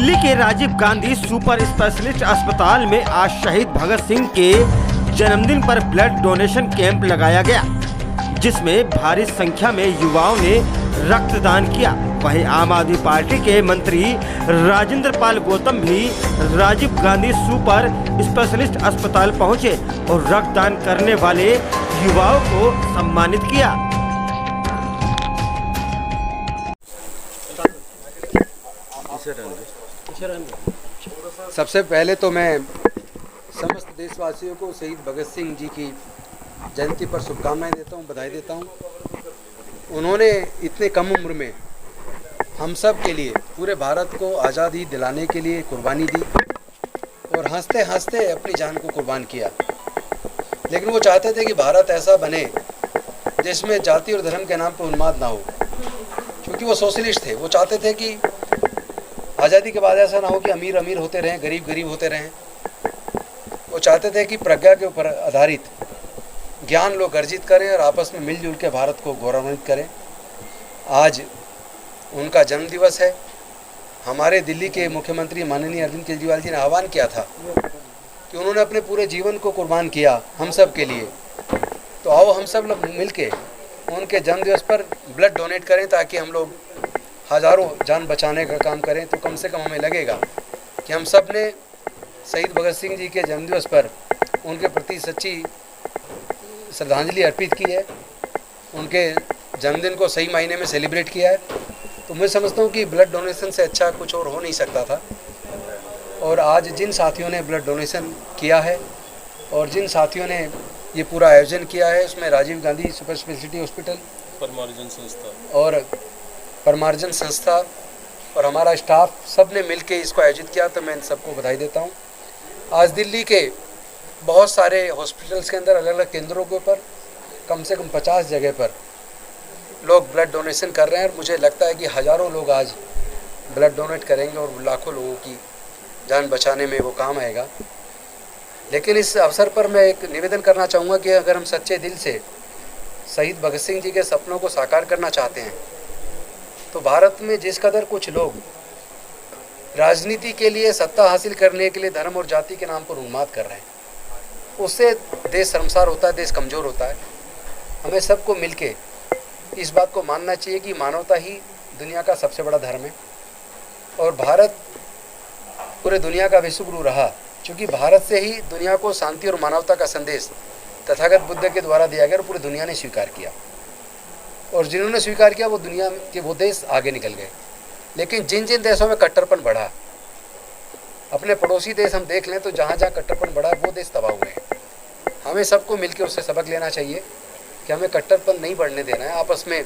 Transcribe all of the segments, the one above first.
दिल्ली के Rajiv Gandhi super specialist अस्पताल में आज शहीद भगत सिंह के जन्मदिन पर ब्लड डोनेशन कैंप लगाया गया, जिसमें भारी संख्या में युवाओं ने रक्तदान किया। वहीं आम आदमी पार्टी के मंत्री राजेंद्र पाल गौतम भी राजीव गांधी सुपर स्पेशलिस्ट अस्पताल पहुंचे और रक्तदान करने वाले युवाओं को सम्मानित किया। सबसे पहले तो मैं समस्त देशवासियों को शहीद भगत सिंह जी की जयंती पर शुभकामनाएं देता हूं, बधाई देता हूं। उन्होंने इतने कम उम्र में हम सब के लिए, पूरे भारत को आज़ादी दिलाने के लिए कुर्बानी दी और हंसते हंसते अपनी जान को कुर्बान किया। लेकिन वो चाहते थे कि भारत ऐसा बने जिसमें जाति और धर्म के नाम पर उन्माद ना हो, क्योंकि वो सोशलिस्ट थे। वो चाहते थे कि आज़ादी के बाद ऐसा ना हो कि अमीर अमीर होते रहें, गरीब गरीब होते रहें। वो चाहते थे कि प्रज्ञा के ऊपर आधारित ज्ञान लोग अर्जित करें और आपस में मिलजुल के भारत को गौरवान्वित करें। आज उनका जन्म दिवस है। हमारे दिल्ली के मुख्यमंत्री माननीय अरविंद केजरीवाल जी ने आह्वान किया था कि उन्होंने अपने पूरे जीवन को कुर्बान किया हम सब के लिए, तो आओ हम सब लोग मिल के उनके जन्म दिवस पर ब्लड डोनेट करें, ताकि हम लोग हज़ारों जान बचाने का काम करें। तो कम से कम हमें लगेगा कि हम सब ने शहीद भगत सिंह जी के जन्मदिवस पर उनके प्रति सच्ची श्रद्धांजलि अर्पित की है, उनके जन्मदिन को सही मायने में सेलिब्रेट किया है। तो मैं समझता हूँ कि ब्लड डोनेशन से अच्छा कुछ और हो नहीं सकता था। और आज जिन साथियों ने ब्लड डोनेशन किया है और जिन साथियों ने ये पूरा आयोजन किया है, उसमें Rajiv Gandhi super speciality hospital, Parmarjan Sanstha और हमारा स्टाफ सब ने मिल के इसको आयोजित किया। तो मैं इन सबको बधाई देता हूँ। आज दिल्ली के बहुत सारे हॉस्पिटल्स के अंदर अलग अलग केंद्रों के ऊपर कम से कम 50 जगह पर लोग ब्लड डोनेशन कर रहे हैं और मुझे लगता है कि हज़ारों लोग आज ब्लड डोनेट करेंगे और लाखों लोगों की जान बचाने में वो काम आएगा। लेकिन इस अवसर पर मैं एक निवेदन करना चाहूँगा कि अगर हम सच्चे दिल से शहीद भगत सिंह जी के सपनों को साकार करना चाहते हैं, तो भारत में जिस कदर कुछ लोग राजनीति के लिए, सत्ता हासिल करने के लिए धर्म और जाति के नाम पर उन्माद कर रहे हैं, उससे देश शर्मसार होता है, देश कमज़ोर होता है। हमें सबको मिलके इस बात को मानना चाहिए कि मानवता ही दुनिया का सबसे बड़ा धर्म है और भारत पूरे दुनिया का विश्वगुरु रहा, क्योंकि भारत से ही दुनिया को शांति और मानवता का संदेश तथागत बुद्ध के द्वारा दिया गया और पूरी दुनिया ने स्वीकार किया। और जिन्होंने स्वीकार किया वो दुनिया के वो देश आगे निकल गए। लेकिन जिन जिन देशों में कट्टरपन बढ़ा, अपने पड़ोसी देश हम देख लें तो जहाँ जहाँ कट्टरपन बढ़ा वो देश तबाह हुए हैं। हमें सबको मिलकर उससे सबक लेना चाहिए कि हमें कट्टरपन नहीं बढ़ने देना है, आपस में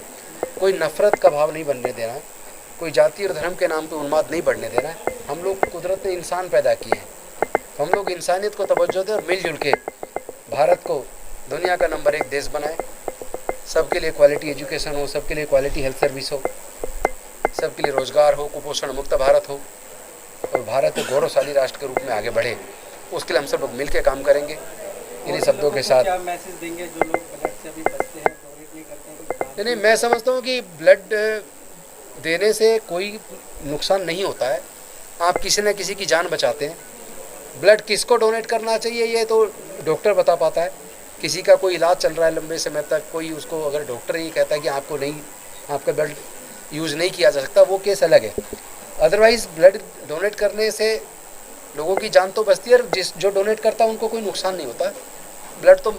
कोई नफ़रत का भाव नहीं बनने देना है, कोई जाति और धर्म के नाम पर उन्माद नहीं बढ़ने देना है। हम लोग कुदरत ने इंसान पैदा किए हैं, तो हम लोग इंसानियत को तवज्जो दें और मिलजुल के भारत को दुनिया का नंबर 1 देश बनाएं। सबके लिए क्वालिटी एजुकेशन हो, सबके लिए क्वालिटी हेल्थ सर्विस हो, सबके लिए रोजगार हो, कुपोषण मुक्त भारत हो और भारत एक गौरवशाली राष्ट्र के रूप में आगे बढ़े। उसके लिए हम सब लोग मिलकर काम करेंगे। इन्हीं शब्दों के साथ क्या मैसेज देंगे जो लोग ब्लड से अभी बचते हैं, डोनेट नहीं करते हैं? नहीं, मैं समझता हूँ कि ब्लड देने से कोई नुकसान नहीं होता है। आप किसी न किसी की जान बचाते हैं। ब्लड किसको डोनेट करना चाहिए ये तो डॉक्टर बता पाता है। किसी का कोई इलाज चल रहा है लंबे समय तक, कोई उसको अगर डॉक्टर ही कहता है कि आपको नहीं, आपका ब्लड यूज़ नहीं किया जा सकता, वो केस अलग है। अदरवाइज़ ब्लड डोनेट करने से लोगों की जान तो बचती है और जो डोनेट करता है उनको कोई नुकसान नहीं होता। ब्लड तो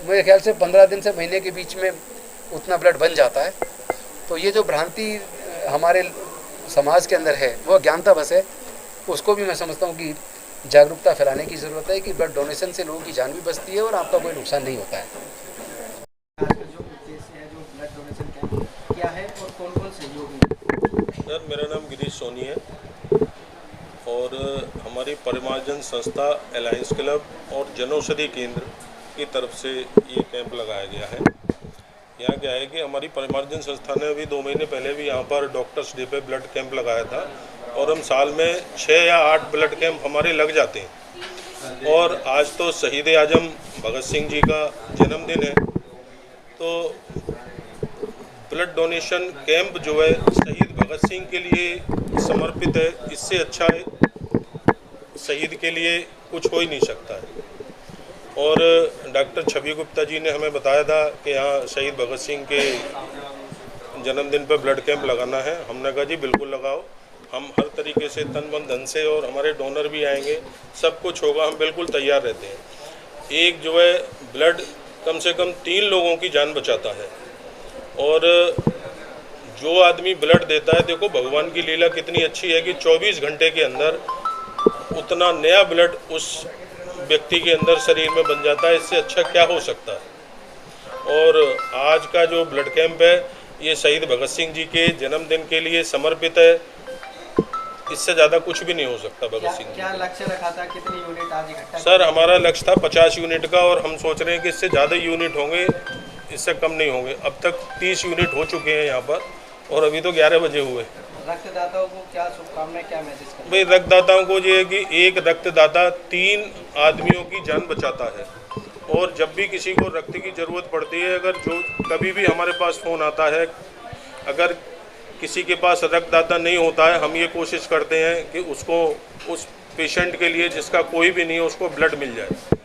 मेरे ख्याल से 15 दिन से महीने के बीच में उतना ब्लड बन जाता है। तो ये जो भ्रांति हमारे समाज के अंदर है वो अज्ञानता बस है। उसको भी मैं समझता हूँ कि जागरूकता फैलाने की ज़रूरत है कि ब्लड डोनेशन से लोगों की जान भी बचती है और आपका कोई नुकसान नहीं होता है। आज का जो उद्देश्य है, जो ब्लड डोनेशन कैंप क्या है और कौन कौन सहयोगी? सर, मेरा नाम गिरीश सोनी है और हमारी परिमार्जन संस्था, अलायंस क्लब और जनौषधि केंद्र की तरफ से ये कैंप लगाया गया है। यहाँ क्या है कि हमारी परिमार्जन संस्था ने अभी 2 महीने पहले भी यहाँ पर डॉक्टर्स डे पे ब्लड कैंप लगाया था और हम साल में 6 या 8 ब्लड कैंप हमारे लग जाते हैं। और आज तो शहीद आजम भगत सिंह जी का जन्मदिन है, तो ब्लड डोनेशन कैंप जो है शहीद भगत सिंह के लिए समर्पित है, इससे अच्छा शहीद के लिए कुछ हो ही नहीं सकता है। और डॉक्टर छवि गुप्ता जी ने हमें बताया था कि यहाँ शहीद भगत सिंह के जन्मदिन पर ब्लड कैंप लगाना है। हमने कहा जी बिल्कुल लगाओ, हम हर तरीके से तन मन धन से, और हमारे डोनर भी आएंगे, सब कुछ होगा, हम बिल्कुल तैयार रहते हैं। एक जो है ब्लड कम से कम 3 लोगों की जान बचाता है। और जो आदमी ब्लड देता है, देखो भगवान की लीला कितनी अच्छी है कि 24 घंटे के अंदर उतना नया ब्लड उस व्यक्ति के अंदर शरीर में बन जाता है। इससे अच्छा क्या हो सकता है। और आज का जो ब्लड कैंप है ये शहीद भगत सिंह जी के जन्मदिन के लिए समर्पित है। इससे ज़्यादा कुछ भी नहीं हो सकता भगत सिंह जी। क्या लक्ष्य रखा था, कितनी यूनिट आज इकट्ठा? सर हमारा लक्ष्य था 50 यूनिट का, और हम सोच रहे हैं कि इससे ज़्यादा यूनिट होंगे, इससे कम नहीं होंगे। अब तक 30 यूनिट हो चुके हैं यहाँ पर, और अभी तो 11 बजे हुए। रक्तदाताओं को क्या शुभकामनाएं, क्या मैसेज करें? भाई रक्तदाताओं को ये है कि एक रक्तदाता 3 आदमियों की जान बचाता है। और जब भी किसी को रक्त की ज़रूरत पड़ती है, अगर जो कभी भी हमारे पास फ़ोन आता है, अगर किसी के पास रक्तदाता नहीं होता है, हम ये कोशिश करते हैं कि उसको, उस पेशेंट के लिए जिसका कोई भी नहीं है, उसको ब्लड मिल जाए।